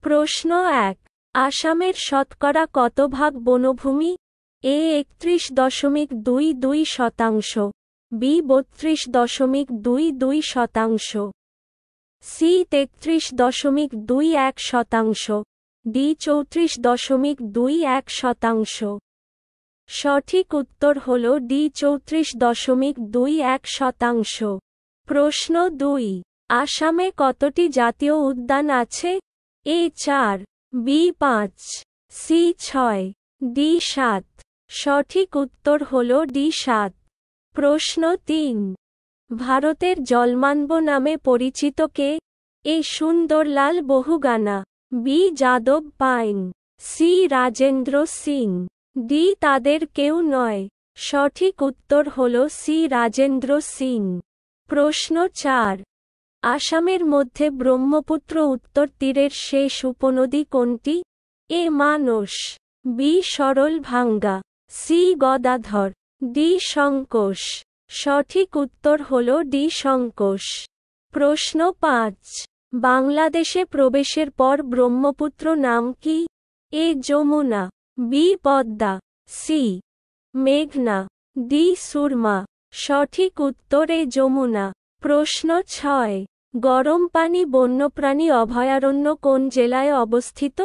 প্রশ্ন ১। আসামের শতকরা কত ভাগ বনভূমি? এ ৩১.২২%, বি ৩২.22%, সি ৩৩.21%, ডি ৩৪.21%। সঠিক উত্তর হল ডি ৩৪.21%। প্রশ্ন ২। আসামে কতটি জাতীয় উদ্যান আছে? এ ৪, বি ৫, সি ৬, ডি ৭। সঠিক উত্তর হল ডি ৭। প্রশ্ন ৩। ভারতের জলমানব নামে পরিচিত কে? এ সুন্দরলাল বহুগানা, বি যাদব পায়েং, সি রাজেন্দ্র সিং, ডি তাদের কেউ নয়। সঠিক উত্তর হল সি রাজেন্দ্র সিং। প্রশ্ন ৪। আসামের মধ্যে ব্রহ্মপুত্র উত্তর তীরের শেষ উপনদী কোনটি? A Manas, B Saralbhanga, C Gadadhar, D Sankosh. সঠিক উত্তর হল ডি সংকোশ। প্রশ্ন ৫। বাংলাদেশে প্রবেশের পর ব্রহ্মপুত্র নাম কি? এ যমুনা, বি পদ্মা, সি মেঘনা, ডি সুরমা। সঠিক উত্তর এ যমুনা। প্রশ্ন ৬। গরম পানি বন্যপ্রাণী অভয়ারণ্য কোন জেলায় অবস্থিত?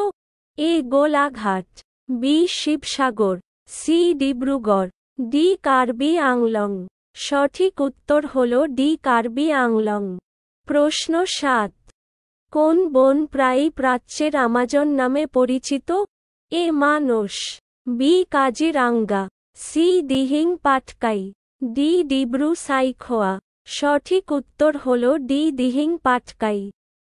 A Golaghat, B Sivasagar, C Dibrugarh, D Karbi Anglong. সঠিক উত্তর হল ডি কার্বি আংলং। প্রশ্ন ৭। কোন বন প্রায়ই প্রাচ্যের আমাজন নামে পরিচিত? A Manas, B Kaziranga, C Dihing Patkai, D Dibru Saikhowa. সঠিক উত্তর হল ডি দিহিং পাটকাই।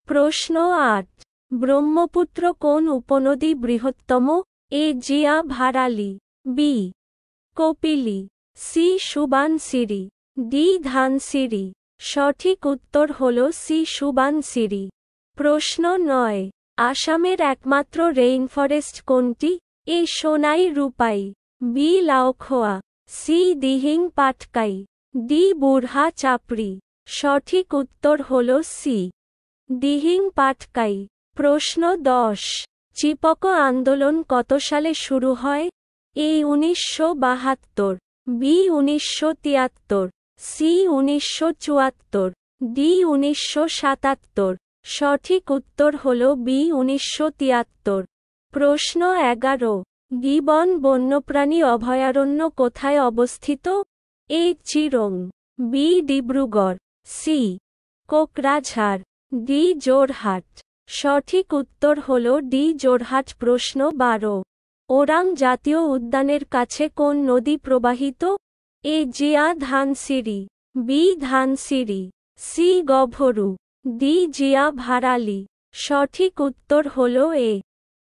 প্রশ্ন ৮। ব্রহ্মপুত্র কোন উপনদী বৃহত্তম? A Jia Bharali, B Kopili, C Subansiri, D Dhansiri. সঠিক উত্তর হল সি সুবানসিরি। প্রশ্ন ৯। আসামের একমাত্র রেইনফরেস্ট কোনটি? A Sonai Rupai, B Laokhowa, C Dihing Patkai, D Burha Chapori. সঠিক উত্তর হল সি দিহিং পাটকাই। প্রশ্ন ১০। চিপকো আন্দোলন কত সালে শুরু হয়? এ ১৯৭২, বি ১৯৭৩, সি ১৯৭৪, ডি ১৯৭৭। সঠিক উত্তর হল বি ১৯৭৩। প্রশ্ন ১১। গিবন বন্যপ্রাণী অভয়ারণ্য কোথায় অবস্থিত? A Chirang, B Dibrugarh, C Kokrajhar, D Jorhat. সঠিক উত্তর হল ডি জোরহাট। প্রশ্ন ১২। ওরাং জাতীয় উদ্যানের কাছে কোন নদী প্রবাহিত? A Jia Dhansiri, B Dhansiri, C Gabharu, D Jia Bharali. সঠিক উত্তর হল এ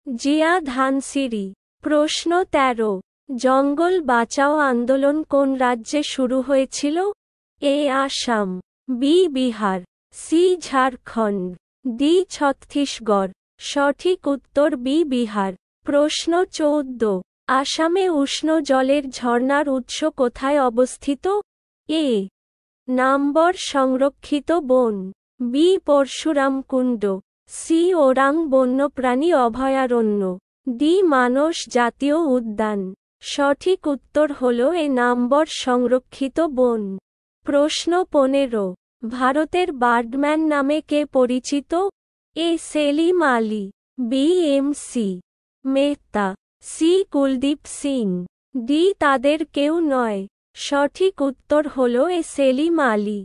জিয়া ধানসিরি। প্রশ্ন ১৩। জঙ্গল বাঁচাও আন্দোলন কোন রাজ্যে শুরু হয়েছিল? A Assam, B Bihar, C Jharkhand, D Chhattisgarh. সঠিক উত্তর বি বিহার। প্রশ্ন ১৪। আসামে উষ্ণ জলের ঝর্ণার উৎস কোথায় অবস্থিত? এ নামবর সংরক্ষিত বন, বি পরশুরামকুণ্ড, সি ওরাং বন্যপ্রাণী অভয়ারণ্য, ডি মানস জাতীয় উদ্যান। সঠিক উত্তর হল এ নামবর সংরক্ষিত বন। প্রশ্ন ১৫। ভারতের বার্ডম্যান নামে কে পরিচিত? A Salim Ali, B M C Mehta, C Kuldeep Singh, D তাদের কেউ নয়। সঠিক উত্তর হল এ সেলিম আলী।